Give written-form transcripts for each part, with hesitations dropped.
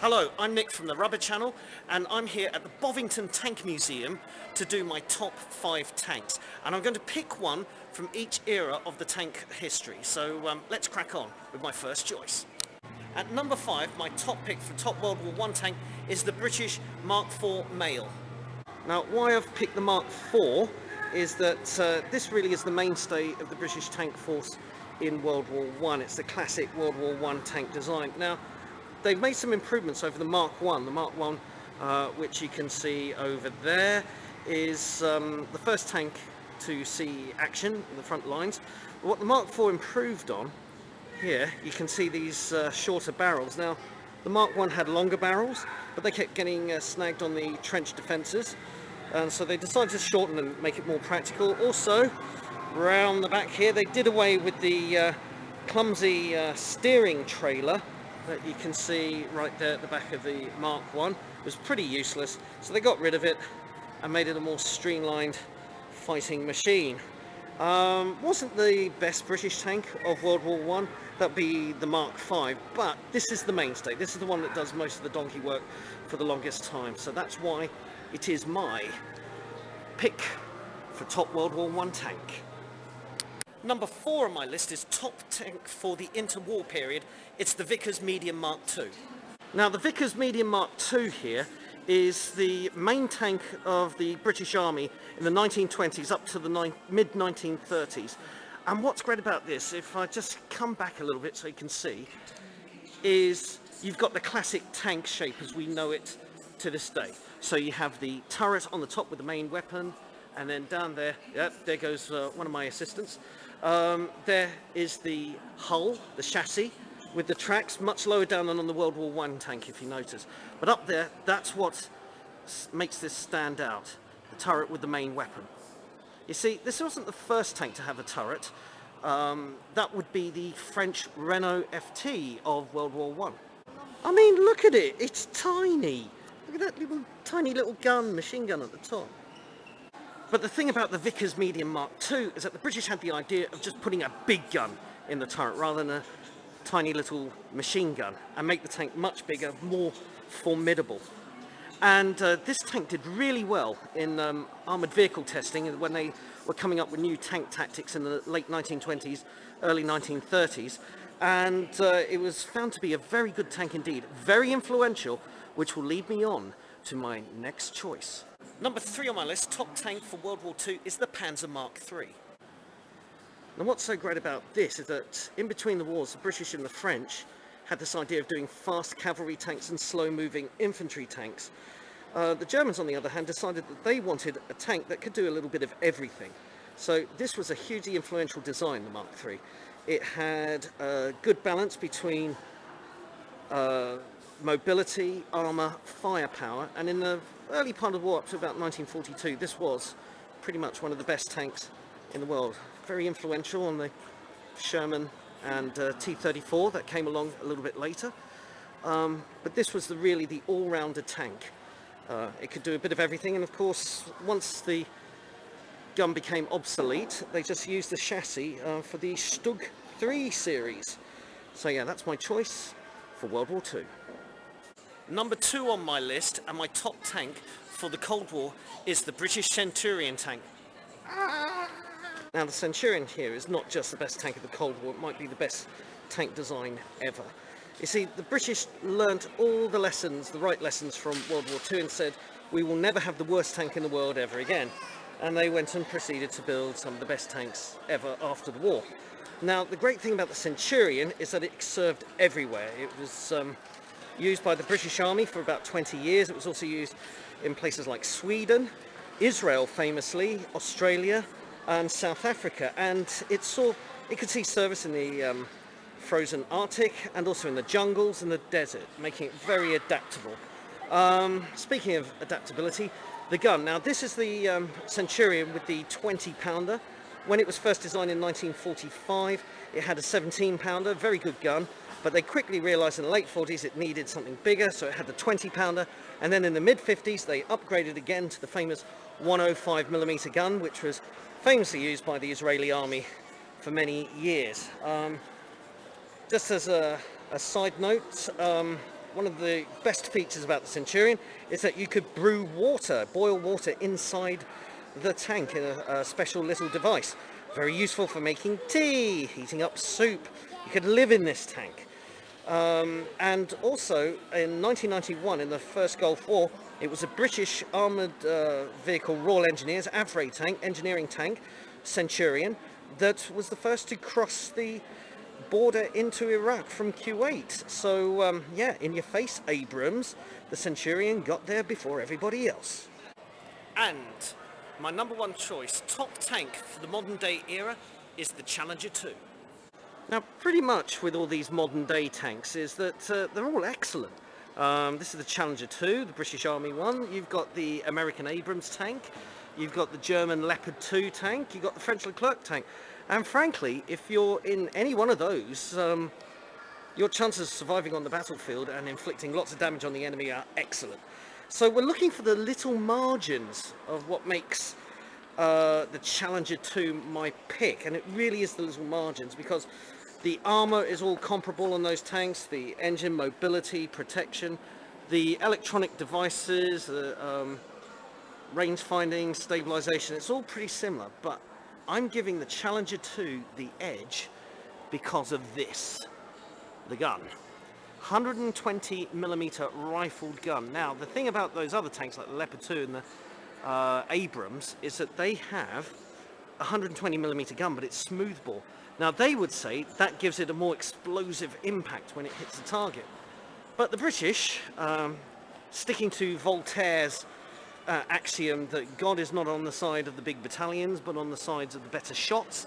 Hello, I'm Nick from the Rubber Channel, and I'm here at the Bovington Tank Museum to do my top 5 tanks. And I'm going to pick one from each era of the tank history. So let's crack on with my first choice. At number 5, my top pick for top World War I tank is the British Mark IV Male. Now, why I've picked the Mark IV is that this really is the mainstay of the British tank force in World War I. It's the classic World War I tank design. Now, they've made some improvements over the Mark I. The Mark I, which you can see over there, is the first tank to see action in the front lines. But what the Mark IV improved on, here you can see these shorter barrels. Now, the Mark I had longer barrels, but they kept getting snagged on the trench defences, and so they decided to shorten and make it more practical. Also, round the back here, they did away with the clumsy steering trailer that you can see right there at the back of the Mark I. It was pretty useless, so they got rid of it and made it a more streamlined fighting machine. Wasn't the best British tank of World War I, that'd be the Mark V, but this is the mainstay. This is the one that does most of the donkey work for the longest time, so that's why it is my pick for top World War I tank. Number 4 on my list is top tank for the interwar period. It's the VICKERS MEDIUM Mk II. Now, the VICKERS MEDIUM Mk II here is the main tank of the British Army in the 1920s up to the mid-1930s. And what's great about this, if I just come back a little bit so you can see, is you've got the classic tank shape as we know it to this day. So you have the turret on the top with the main weapon, and then down there, yep, there goes one of my assistants. There is the hull, the chassis, with the tracks much lower down than on the World War I tank, if you notice. But up there, that's what makes this stand out, the turret with the main weapon. You see, this wasn't the first tank to have a turret. That would be the French Renault FT of World War I. I mean, look at it, it's tiny. Look at that tiny little gun, machine gun at the top. But the thing about the VICKERS MEDIUM Mk II is that the British had the idea of just putting a big gun in the turret rather than a tiny little machine gun, and make the tank much bigger, more formidable. And this tank did really well in armoured vehicle testing when they were coming up with new tank tactics in the late 1920s, early 1930s. And it was found to be a very good tank indeed, very influential, which will lead me on to my next choice. Number 3 on my list, top tank for World War II, is the PANZER Mk III. Now, what's so great about this is that in between the wars, the British and the French had this idea of doing fast cavalry tanks and slow-moving infantry tanks. The Germans, on the other hand, decided that they wanted a tank that could do a little bit of everything. So this was a hugely influential design, the Mark III. It had a good balance between mobility, armour, firepower, and in the early part of the war, up to about 1942, this was pretty much one of the best tanks in the world. Very influential on the Sherman and T-34 that came along a little bit later. But this was really the all-rounder tank. It could do a bit of everything, and of course, once the gun became obsolete, they just used the chassis for the Stug 3 series. So yeah, that's my choice for World War II. Number 2 on my list, and my top tank for the Cold War, is the British Centurion tank. Now, the Centurion here is not just the best tank of the Cold War, it might be the best tank design ever. You see, the British learnt all the lessons, the right lessons from World War II, and said, we will never have the worst tank in the world ever again. And they went and proceeded to build some of the best tanks ever after the war. Now, the great thing about the Centurion is that it served everywhere. It was used by the British Army for about 20 years. It was also used in places like Sweden, Israel famously, Australia, and South Africa, and it could see service in the frozen Arctic and also in the jungles and the desert, making it very adaptable. Speaking of adaptability, the gun. Now, this is the Centurion with the 20-pounder. When it was first designed in 1945, it had a 17-pounder, very good gun, but they quickly realised in the late 40s it needed something bigger, so it had the 20-pounder, and then in the mid-50s they upgraded again to the famous 105mm gun, which was famously used by the Israeli army for many years. Just as a side note, one of the best features about the Centurion is that you could brew water, boil water inside the tank in a special little device. Very useful for making tea, heating up soup. You could live in this tank. And also in 1991, in the first Gulf War, it was a British armoured vehicle Royal Engineers AVRE tank, engineering tank, Centurion, that was the first to cross the border into Iraq from Kuwait. So yeah, in your face, Abrams, the Centurion got there before everybody else. And my number one choice, top tank for the modern day era, is the Challenger 2. Now, pretty much with all these modern day tanks is that they're all excellent. This is the Challenger 2, the British Army one. You've got the American Abrams tank. You've got the German Leopard 2 tank. You've got the French Leclerc tank. And frankly, if you're in any one of those, your chances of surviving on the battlefield and inflicting lots of damage on the enemy are excellent. So we're looking for the little margins of what makes the Challenger 2 my pick, and it really is the little margins, because the armour is all comparable on those tanks, the engine mobility, protection, the electronic devices, the range finding, stabilisation, it's all pretty similar, but I'm giving the Challenger 2 the edge because of this, the gun. 120mm rifled gun. Now, the thing about those other tanks like the Leopard 2 and the Abrams is that they have a 120mm gun, but it's smoothbore. Now, they would say that gives it a more explosive impact when it hits the target. But the British, sticking to Voltaire's axiom that God is not on the side of the big battalions, but on the sides of the better shots,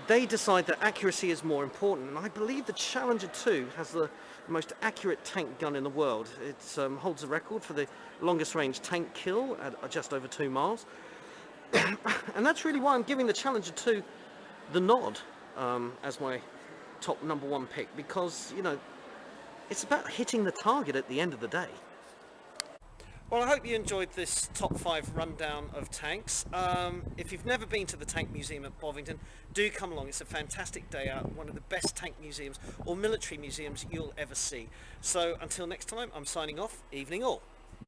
they decide that accuracy is more important. And I believe the Challenger 2 has the most accurate tank gun in the world. It holds the record for the longest range tank kill at just over 2 miles. And that's really why I'm giving the Challenger 2 the nod as my top number one pick, because, you know, it's about hitting the target at the end of the day. Well, I hope you enjoyed this top 5 rundown of tanks. If you've never been to the Tank Museum at Bovington, do come along. It's a fantastic day out, one of the best tank museums or military museums you'll ever see. So until next time, I'm signing off. Evening all.